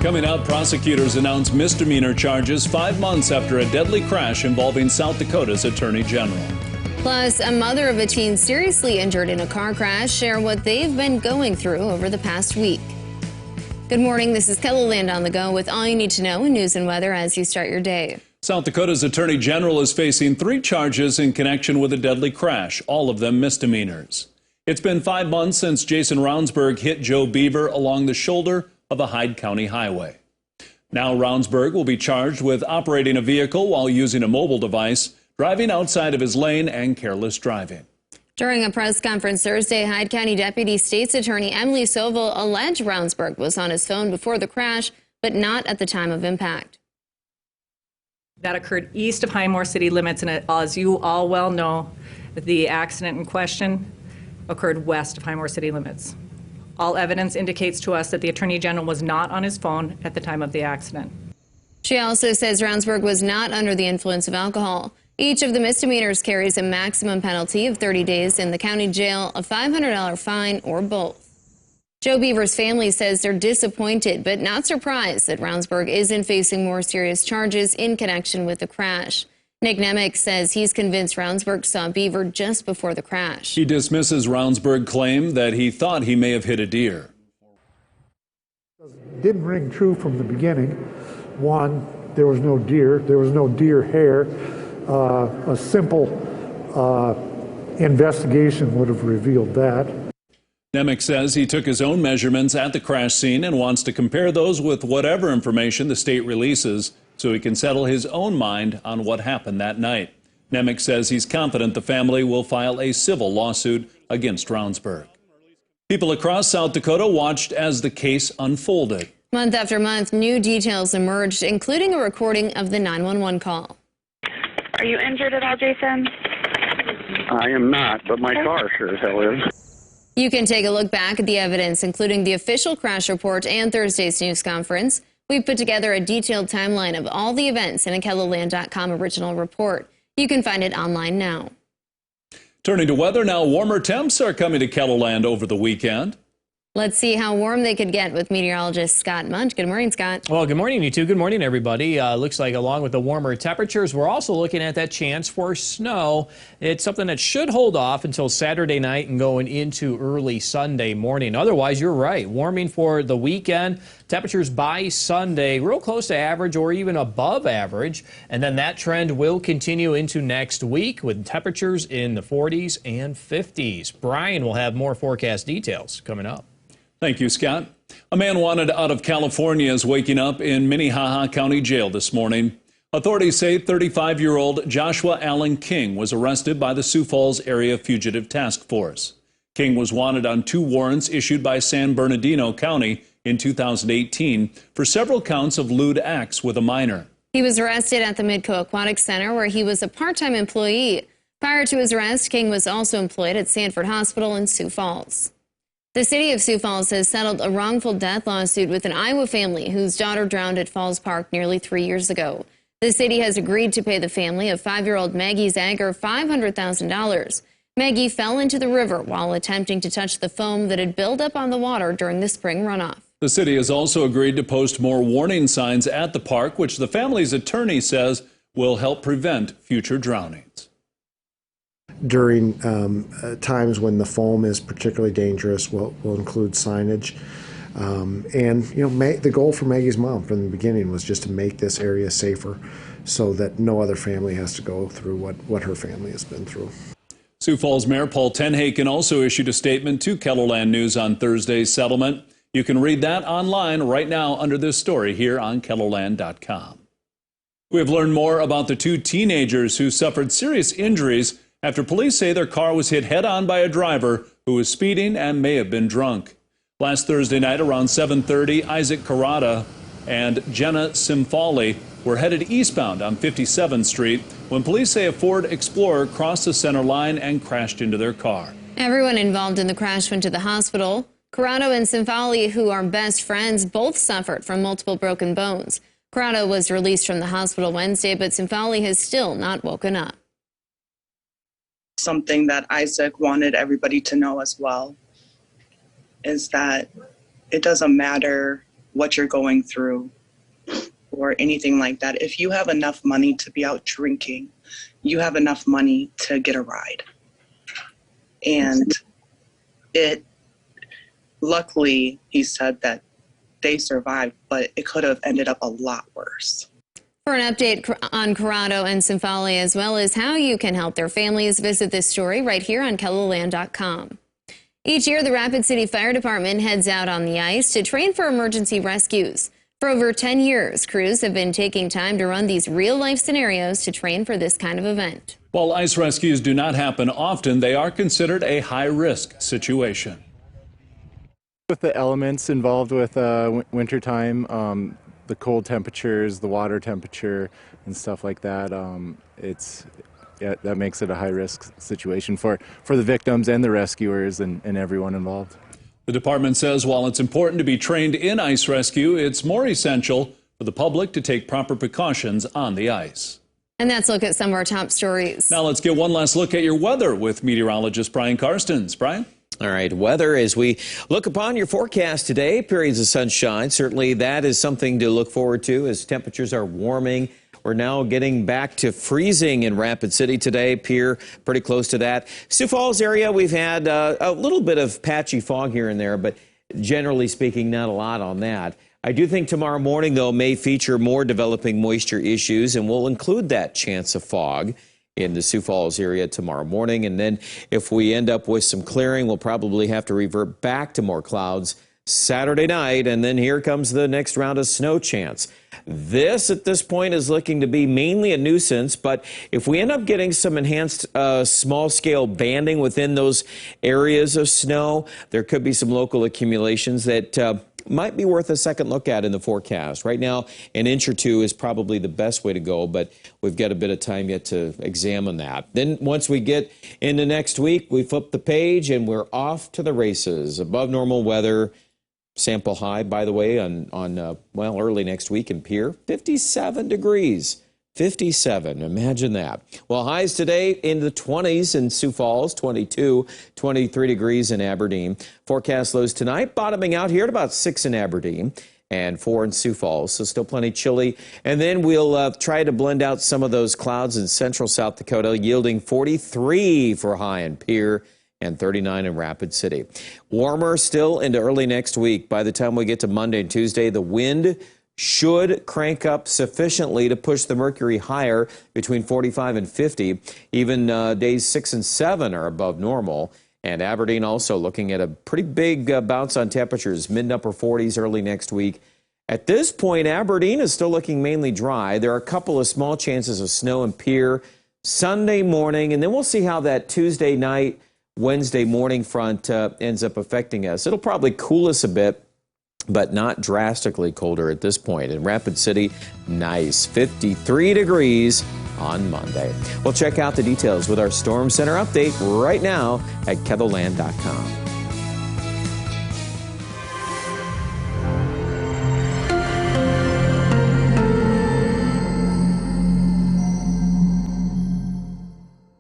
Coming up, prosecutors announce misdemeanor charges 5 months after a deadly crash involving South Dakota's Attorney General. Plus, a mother of a teen seriously injured in a car crash share what they've been going through over the past week. Good morning, this is KELOLAND on the go with all you need to know in news and weather as you start your day. South Dakota's Attorney General is facing 3 charges in connection with a deadly crash, all of them misdemeanors. It's been 5 months since Jason Rounsberg hit Joe Beaver along the shoulder of a Hyde County highway. Now Rounsberg will be charged with operating a vehicle while using a mobile device, driving outside of his lane, and careless driving. During a press conference Thursday, Hyde County Deputy State's Attorney Emily Sovil alleged Rounsberg was on his phone before the crash, but not at the time of impact. That occurred east of Highmore city limits, and as you all well know, the accident in question occurred west of Highmore city limits. All evidence indicates to us that the Attorney General was not on his phone at the time of the accident. She also says Rounsberg was not under the influence of alcohol. Each of the misdemeanors carries a maximum penalty of 30 days in the county jail, a $500 fine, or both. Joe Beaver's family says they're disappointed but not surprised that Rounsberg isn't facing more serious charges in connection with the crash. Nick Nemec says he's convinced Rounsberg saw Beaver just before the crash. He dismisses Rounsberg's claim that he thought he may have hit a deer. It didn't ring true from the beginning. One, there was no deer. There was no deer hair. A simple investigation would have revealed that. Nemec says he took his own measurements at the crash scene and wants to compare those with whatever information the state releases so he can settle his own mind on what happened that night. Nemec says he's confident the family will file a civil lawsuit against Rounsberg. People across South Dakota watched as the case unfolded. Month after month, new details emerged, including a recording of the 911 call. Are you injured at all, Jason? I am not, but my car sure as hell is. You can take a look back at the evidence, including the official crash report and Thursday's news conference. We've put together a detailed timeline of all the events in a KELOLAND.com original report. You can find it online now. Turning to weather now, warmer temps are coming to KELOLAND over the weekend. Let's see how warm they could get with meteorologist Scott MUNDT. Good morning, Scott. Well, good morning, you two. Good morning, everybody. Looks like along with the warmer temperatures, we're also looking at that chance for snow. It's something that should hold off until Saturday night and going into early Sunday morning. Otherwise, you're right. Warming for the weekend. Temperatures by Sunday real close to average or even above average. And then that trend will continue into next week with temperatures in the 40s and 50s. Brian will have more forecast details coming up. Thank you, Scott. A man wanted out of California is waking up in Minnehaha County Jail this morning. Authorities say 35-year-old Joshua Allen King was arrested by the Sioux Falls Area Fugitive Task Force. King was wanted on 2 warrants issued by San Bernardino County in 2018 for several counts of lewd acts with a minor. He was arrested at the Midco Aquatic Center, where he was a part-time employee. Prior to his arrest, King was also employed at Sanford Hospital in Sioux Falls. The city of Sioux Falls has settled a wrongful death lawsuit with an Iowa family whose daughter drowned at Falls Park nearly 3 years ago. The city has agreed to pay the family of 5-year-old Maggie Zager $500,000. Maggie fell into the river while attempting to touch the foam that had built up on the water during the spring runoff. The city has also agreed to post more warning signs at the park, which the family's attorney says will help prevent future drownings. During times when the foam is particularly dangerous, we'll include signage. And, you know, the goal for Maggie's mom from the beginning was just to make this area safer so that no other family has to go through what her family has been through. Sioux Falls Mayor Paul Tenhaken also issued a statement to KELOLAND News on Thursday's settlement. You can read that online right now under this story here on KELOLAND.com. We have learned more about the 2 teenagers who suffered serious injuries after police say their car was hit head-on by a driver who was speeding and may have been drunk. Last Thursday night around 7:30, Isaac Carrata and Jenna Simfali were headed eastbound on 57th Street when police say a Ford Explorer crossed the center line and crashed into their car. Everyone involved in the crash went to the hospital. Carrata and Simfali, who are best friends, both suffered from multiple broken bones. Carrata was released from the hospital Wednesday, but Simfali has still not woken up. Something that Isaac wanted everybody to know as well is that it doesn't matter what you're going through or anything like that. If you have enough money to be out drinking, you have enough money to get a ride. And luckily, he said that they survived, but it could have ended up a lot worse. For an update on Corrado and Symphony, as well as how you can help their families, visit this story right here on KELOLAND.com. Each year, the Rapid City Fire Department heads out on the ice to train for emergency rescues. For over 10 years, crews have been taking time to run these real-life scenarios to train for this kind of event. While ice rescues do not happen often, they are considered a high-risk situation. With the elements involved with wintertime, the cold temperatures, the water temperature, and stuff like that, that makes it a high-risk situation for the victims and the rescuers and everyone involved. The department says while it's important to be trained in ice rescue, it's more essential for the public to take proper precautions on the ice. And that's a look at some of our top stories. Now let's get one last look at your weather with meteorologist Brian KARSTENS. Brian? All right, weather as we look upon your forecast today, periods of sunshine. Certainly that is something to look forward to as temperatures are warming. We're now getting back to freezing in Rapid City today. Pier pretty close to that. Sioux Falls area, we've had a little bit of patchy fog here and there, but generally speaking, not a lot on that. I do think tomorrow morning, though, may feature more developing moisture issues, and we'll include that chance of fog in the Sioux Falls area tomorrow morning. And then if we end up with some clearing, we'll probably have to revert back to more clouds Saturday night. And then here comes the next round of snow chance. This, at this point, is looking to be mainly a nuisance. But if we end up getting some enhanced small-scale banding within those areas of snow, there could be some local accumulations that might be worth a second look at in the forecast. Right now, an inch or two is probably the best way to go, but we've got a bit of time yet to examine that. Then once we get into next week, we flip the page and we're off to the races. Above normal weather, sample high, by the way, on early next week in Pier, 57 degrees. 57, imagine that. Well, highs today in the 20s in Sioux Falls, 22, 23 degrees in Aberdeen. Forecast lows tonight, bottoming out here at about 6 in Aberdeen and 4 in Sioux Falls, so still plenty chilly. And then we'll try to blend out some of those clouds in central South Dakota, yielding 43 for high in Pier and 39 in Rapid City. Warmer still into early next week. By the time we get to Monday and Tuesday, the wind should crank up sufficiently to push the mercury higher between 45 and 50. Even days 6 and 7 are above normal. And Aberdeen also looking at a pretty big bounce on temperatures, mid and upper 40s early next week. At this point, Aberdeen is still looking mainly dry. There are a couple of small chances of snow and Pier Sunday morning, and then we'll see how that Tuesday night, Wednesday morning front ends up affecting us. It'll probably cool us a bit, but not drastically colder at this point. In Rapid City, nice 53 degrees on Monday. We'll check out the details with our Storm Center update right now at KELOLAND.com.